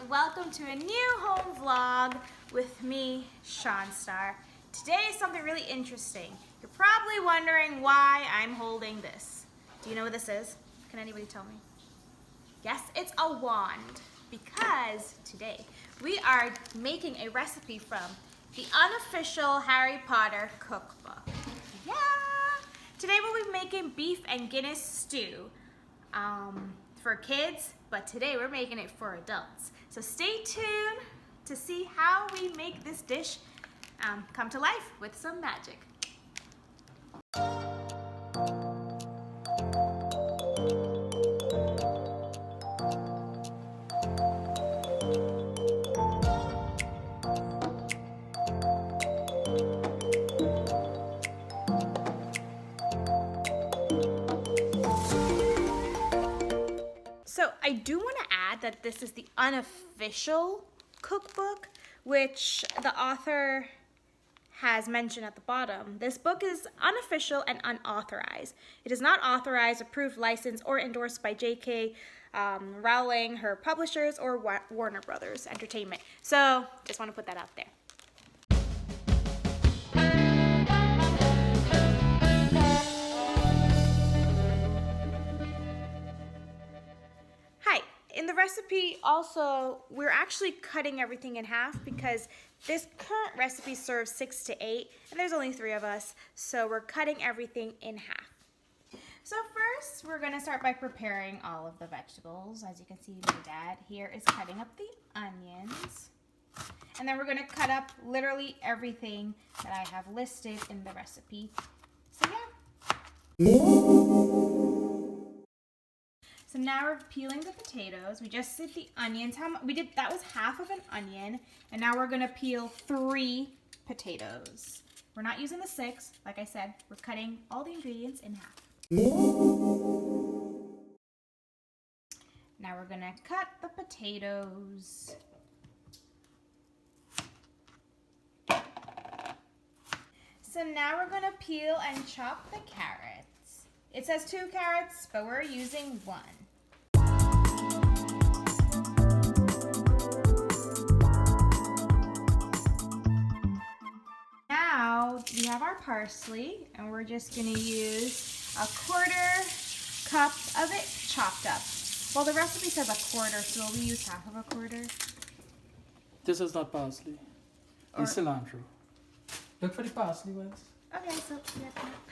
welcome to a new home vlog with me, Shaunstar. Today is something really interesting. You're probably wondering why I'm holding this. Do you know what this is? Can anybody tell me? Yes, it's a wand, because today we are making a recipe from the Unofficial Harry Potter Cookbook. Yeah! Today we'll be making beef and Guinness stew for kids, but today we're making it for adults. So stay tuned to see how we make this dish come to life with some magic. So I do want to add that this is the unofficial cookbook, which the author has mentioned at the bottom. This book is unofficial and unauthorized. It is not authorized, approved, licensed, or endorsed by J.K. Rowling, her publishers, or Warner Brothers Entertainment. So just want to put that out there. In the recipe also, we're actually cutting everything in half because this current recipe serves 6 to 8 and there's only 3 of us, so we're cutting everything in half. So first, we're gonna start by preparing all of the vegetables. As you can see, my dad here is cutting up the onions. And then we're gonna cut up literally everything that I have listed in the recipe. So yeah. So now we're peeling the potatoes. We just did the onions. That was half of an onion, and now we're gonna peel 3 potatoes. We're not using the 6, like I said. We're cutting all the ingredients in half. Now we're gonna cut the potatoes. So now we're gonna peel and chop the carrots. It says 2 carrots, but we're using 1. Now we have our parsley, and we're just gonna use a 1/4 cup of it chopped up. Well, the recipe says 1/4, so we use half of a 1/4. This is not parsley. It's cilantro. Look for the parsley, Wes. Okay, so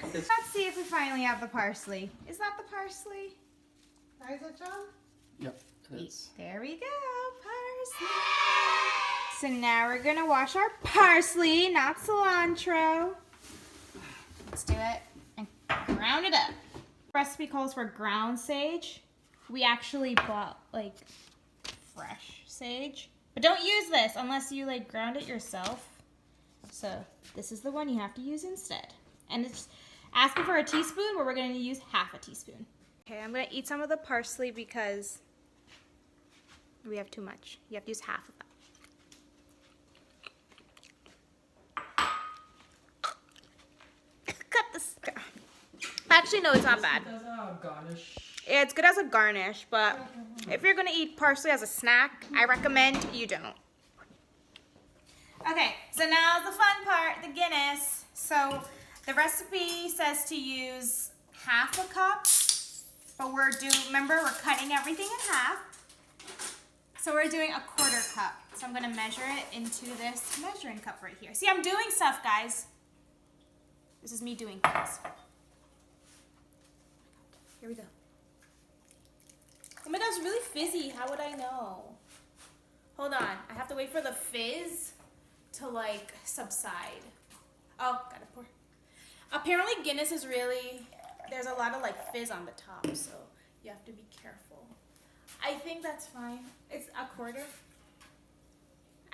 let's see if we finally have the parsley. Is that the parsley? Is it, John? Yep, it is. There we go, parsley. So now we're gonna wash our parsley, not cilantro. Let's do it and ground it up. The recipe calls for ground sage. We actually bought like fresh sage, but don't use this unless you like ground it yourself. So this is the one you have to use instead. And it's asking for a teaspoon, but we're going to use half a teaspoon. Okay, I'm going to eat some of the parsley because we have too much. You have to use half of that. Cut this. Actually, no, it's not bad. It does a garnish. Yeah, it's good as a garnish, but if you're going to eat parsley as a snack, I recommend you don't. Okay, so now the fun part, the Guinness. So the recipe says to use half a cup, but remember we're cutting everything in half. So we're doing a 1/4 cup. So I'm gonna measure it into this measuring cup right here. See, I'm doing stuff, guys. This is me doing things. Here we go. Oh my God, it's really fizzy. How would I know? Hold on, I have to wait for the fizz to like subside. Oh, gotta pour. Apparently Guinness is there's a lot of like fizz on the top, so you have to be careful. I think that's fine. It's a 1/4.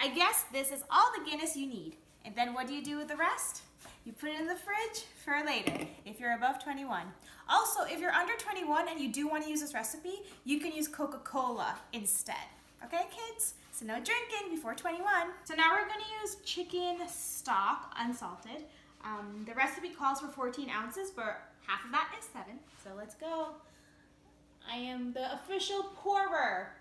I guess this is all the Guinness you need. And then what do you do with the rest? You put it in the fridge for later if you're above 21. Also, if you're under 21 and you do want to use this recipe, you can use Coca-Cola instead. Okay, kids? So no drinking before 21. So now we're gonna use chicken stock, unsalted. The recipe calls for 14 ounces, but half of that is 7. So let's go. I am the official pourer.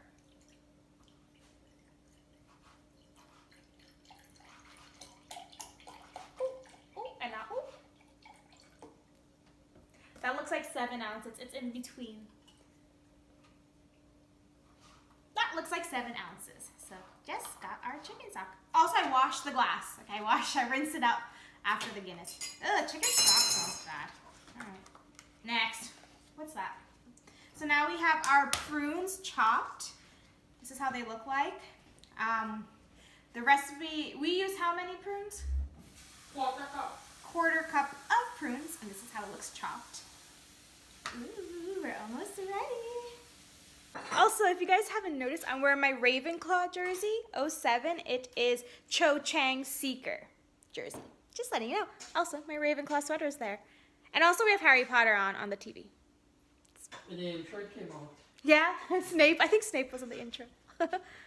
looks like 7 ounces. It's in between. That looks like 7 ounces. So just got our chicken stock. Also, I washed the glass. Okay, I rinsed it out after the Guinness. Ugh, chicken stock smells bad. All right. Next. What's that? So now we have our prunes chopped. This is how they look like. The recipe, we use how many prunes? Quarter cup of prunes, and this is how it looks chopped. Ooh, we're almost ready. Also, if you guys haven't noticed, I'm wearing my Ravenclaw jersey, 07. It is Cho Chang Seeker jersey. Just letting you know. Also, my Ravenclaw sweater is there. And also we have Harry Potter on the TV. In the intro it came out. Yeah, Snape. I think Snape was in the intro.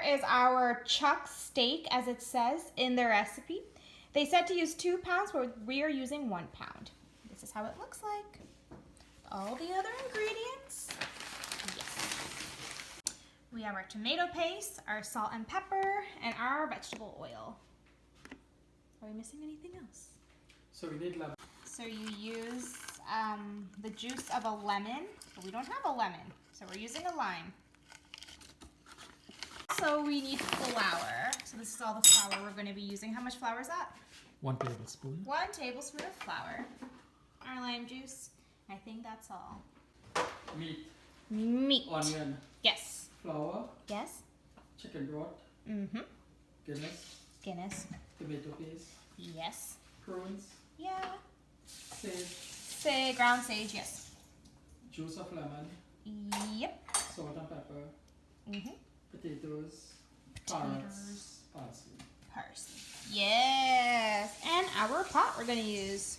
Is our chuck steak, as it says in the recipe. They said to use 2 pounds, but we are using 1 pound. This is how it looks like. All the other ingredients. Yes. We have our tomato paste, our salt and pepper, and our vegetable oil. Are we missing anything else? So we need lemon. So you use the juice of a lemon, but we don't have a lemon, so we're using a lime. So we need flour. So this is all the flour we're going to be using. How much flour is that? 1 tablespoon. 1 tablespoon of flour. Our lime juice. I think that's all. Meat. Meat. Onion. Yes. Flour. Yes. Chicken broth. Mm-hmm. Guinness. Guinness. Tomato paste. Yes. Prunes. Yeah. Sage. Ground sage, yes. Juice of lemon. Yep. Salt and pepper. Mm-hmm. Potatoes. Carrots. Parsley. Parsley. Yes. And our pot we're going to use.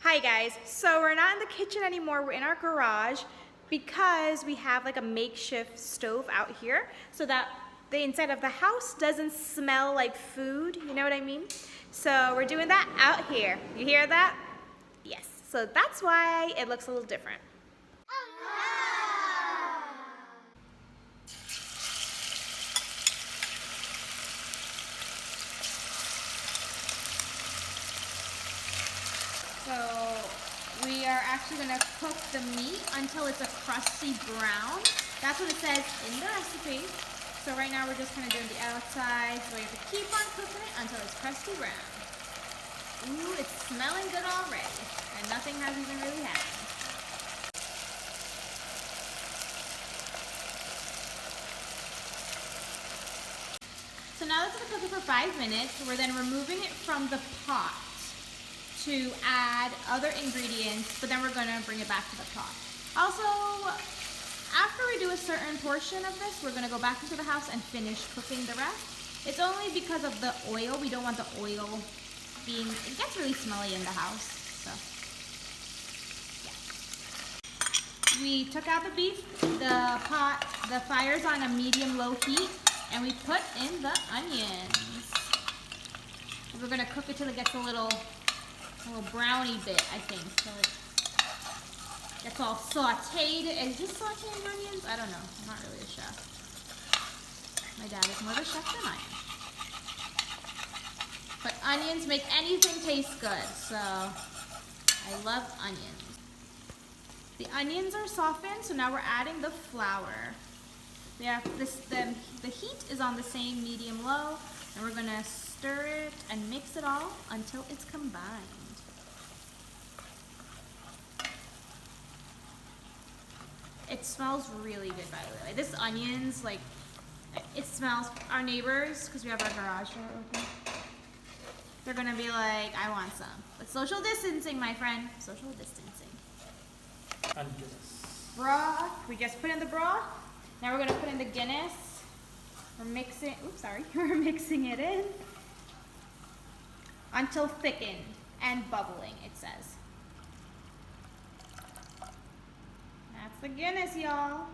Hi guys. So we're not in the kitchen anymore. We're in our garage because we have like a makeshift stove out here so that the inside of the house doesn't smell like food. You know what I mean? So we're doing that out here. You hear that? Yes. So that's why it looks a little different. So we are actually going to cook the meat until it's a crusty brown. That's what it says in the recipe. So right now we're just kind of doing the outside. So we have to keep on cooking it until it's crusty brown. Ooh, it's smelling good already. And nothing has even really happened. So now that's going to cook it for 5 minutes. We're then removing it from the pot to add other ingredients, but then we're going to bring it back to the pot. Also, after we do a certain portion of this, we're going to go back into the house and finish cooking the rest. It's only because of the oil. We don't want the oil being, it gets really smelly in the house. So, yeah. We took out the beef, the pot, the fire's on a medium-low heat, and we put in the onions. We're going to cook it till it gets a little browny bit, I think. So it gets all sauteed. Is this sauteing onions? I don't know. I'm not really a chef. My dad is more of a chef than I am. But onions make anything taste good, so I love onions. The onions are softened, so now we're adding the flour. We have the heat is on the same medium-low, and we're gonna stir it and mix it all until it's combined. It smells really good, by the way. This onions, like, it smells, our neighbors, because we have our garage door open, they're gonna be like, I want some. But social distancing, my friend, social distancing. And Guinness. Broth, we just put in the broth. Now we're gonna put in the Guinness. We're mixing, we're mixing it in until thickened and bubbling, it says. That's the Guinness, y'all.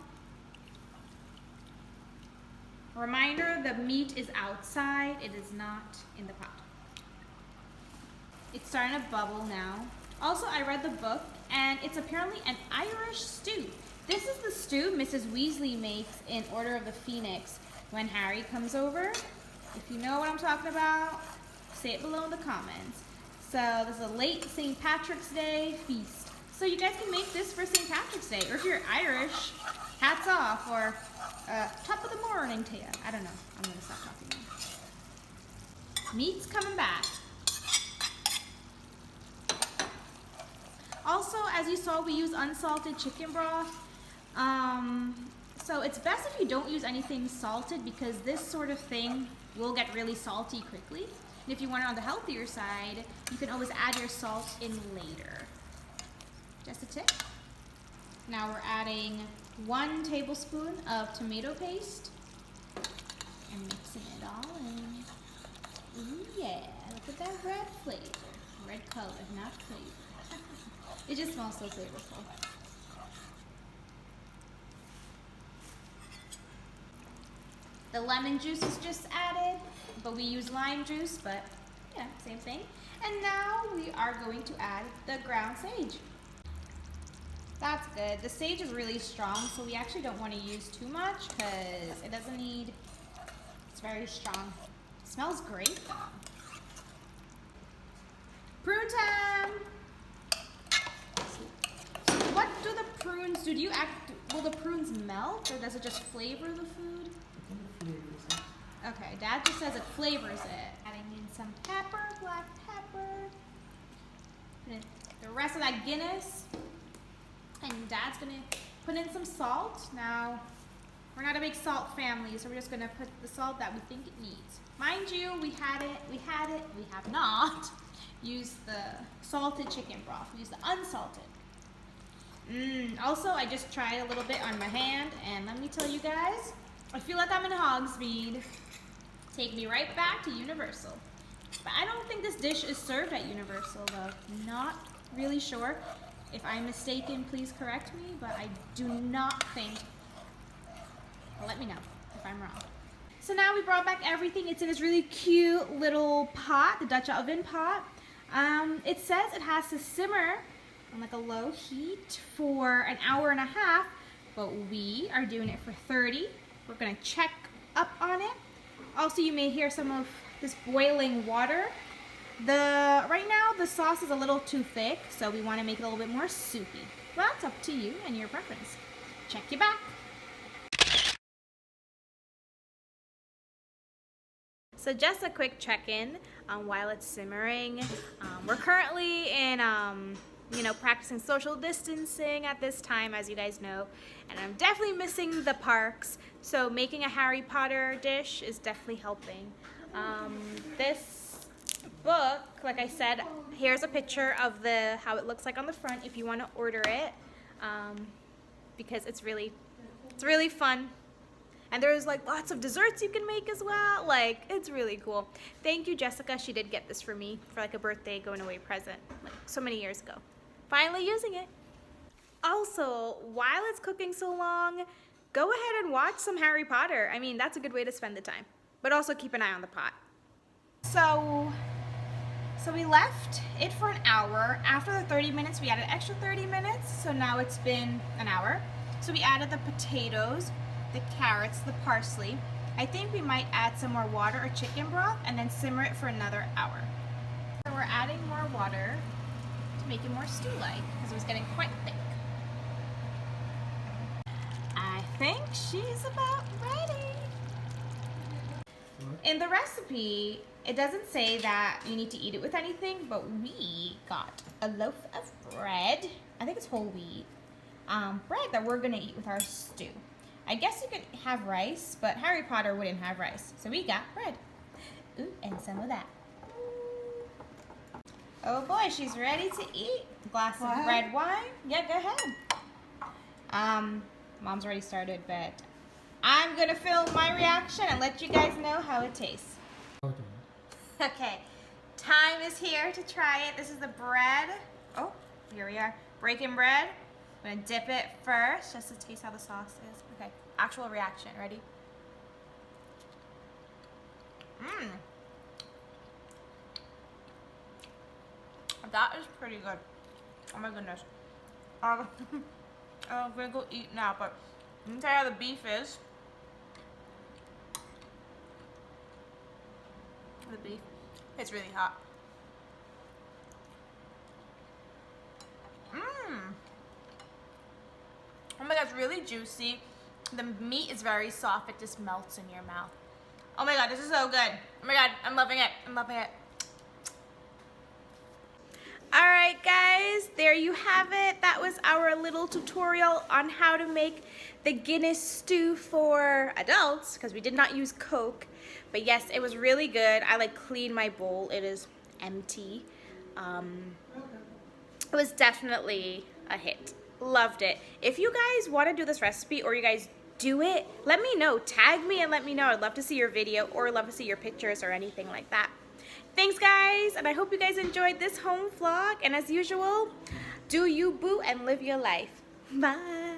Reminder, the meat is outside. It is not in the pot. It's starting to bubble now. Also, I read the book, and it's apparently an Irish stew. This is the stew Mrs. Weasley makes in Order of the Phoenix when Harry comes over. If you know what I'm talking about, say it below in the comments. So this is a late St. Patrick's Day feast. So So you guys can make this for St. Patrick's Day, or if you're Irish, hats off, or top of the morning to you. I don't know. I'm gonna stop talking now. Meat's coming back. Also, as you saw, we use unsalted chicken broth. So it's best if you don't use anything salted because this sort of thing will get really salty quickly. And if you want it on the healthier side, you can always add your salt in later. Just a tip. Now we're adding 1 tablespoon of tomato paste and mixing it all in. Ooh yeah, look at that red flavor. Red color, not flavor. It just smells so flavorful. The lemon juice is just added, but we use lime juice, but yeah, same thing. And now we are going to add the ground sage. That's good. The sage is really strong, so we actually don't want to use too much because it doesn't need, it's very strong. It smells great though. Prune time! So what do the prunes do? Will the prunes melt or does it just flavor the food? Okay, Dad just says it flavors it. Adding in some pepper, black pepper. Put in the rest of that Guinness. And Dad's gonna put in some salt. Now, we're not a big salt family, so we're just gonna put the salt that we think it needs. Mind you, we have not used the salted chicken broth. We used the unsalted. Also, I just tried a little bit on my hand, and let me tell you guys, I feel like I'm in Hogsmeade. Take me right back to Universal. But I don't think this dish is served at Universal, though. Not really sure. If I'm mistaken, please correct me, but I do not think. Well, let me know if I'm wrong. So now we brought back everything. It's in this really cute little pot, the Dutch oven pot. It says it has to simmer on like a low heat for an hour and a half, but we are doing it for 30. We're gonna check up on it. Also, you may hear some of this boiling water. Right now, the sauce is a little too thick, so we want to make it a little bit more soupy. Well, that's up to you and your preference. Check your back. So just a quick check-in while it's simmering. We're currently in, practicing social distancing at this time, as you guys know, and I'm definitely missing the parks. So making a Harry Potter dish is definitely helping. This book, like I said, here's a picture of how it looks like on the front if you want to order it, because it's really fun. And there's like lots of desserts you can make as well. Like, it's really cool. Thank you, Jessica. She did get this for me for like a birthday going away present like so many years ago. Finally using it. Also, while it's cooking so long, go ahead and watch some Harry Potter. I mean, that's a good way to spend the time. But also keep an eye on the pot. So we left it for an hour. After the 30 minutes, we added extra 30 minutes. So now it's been an hour. So we added the potatoes, the carrots, the parsley. I think we might add some more water or chicken broth and then simmer it for another hour. So we're adding more water to make it more stew-like because it was getting quite thick. I think she's about ready. In the recipe, it doesn't say that you need to eat it with anything, but we got a loaf of bread. I think it's whole wheat. Bread that we're gonna eat with our stew. I guess you could have rice, but Harry Potter wouldn't have rice. So we got bread. Ooh, and some of that. Oh boy, she's ready to eat. Glass of red wine. Yeah, go ahead. Mom's already started, but I'm gonna film my reaction and let you guys know how it tastes. Okay, time is here to try it. This is the bread. Oh, here we are. Breaking bread. I'm gonna dip it first just to taste how the sauce is. Okay, actual reaction. Ready? Mmm. That is pretty good. Oh my goodness. I'm gonna go eat now, but let me tell you how the beef is. The beef. It's really hot. Mmm. is really juicy. The meat is very soft. It just melts in your mouth. Oh my god, this is so good. Oh my god, I'm loving it. I'm loving it. Alright guys, there you have it. That was our little tutorial on how to make the Guinness stew for adults, because we did not use Coke. But yes, it was really good. I like cleaned my bowl. It is empty. It was definitely a hit. Loved it. If you guys want to do this recipe or you guys do it, let me know. Tag me and let me know. I'd love to see your video or love to see your pictures or anything like that. Thanks guys, and I hope you guys enjoyed this home vlog, and as usual, do you boo and live your life. Bye.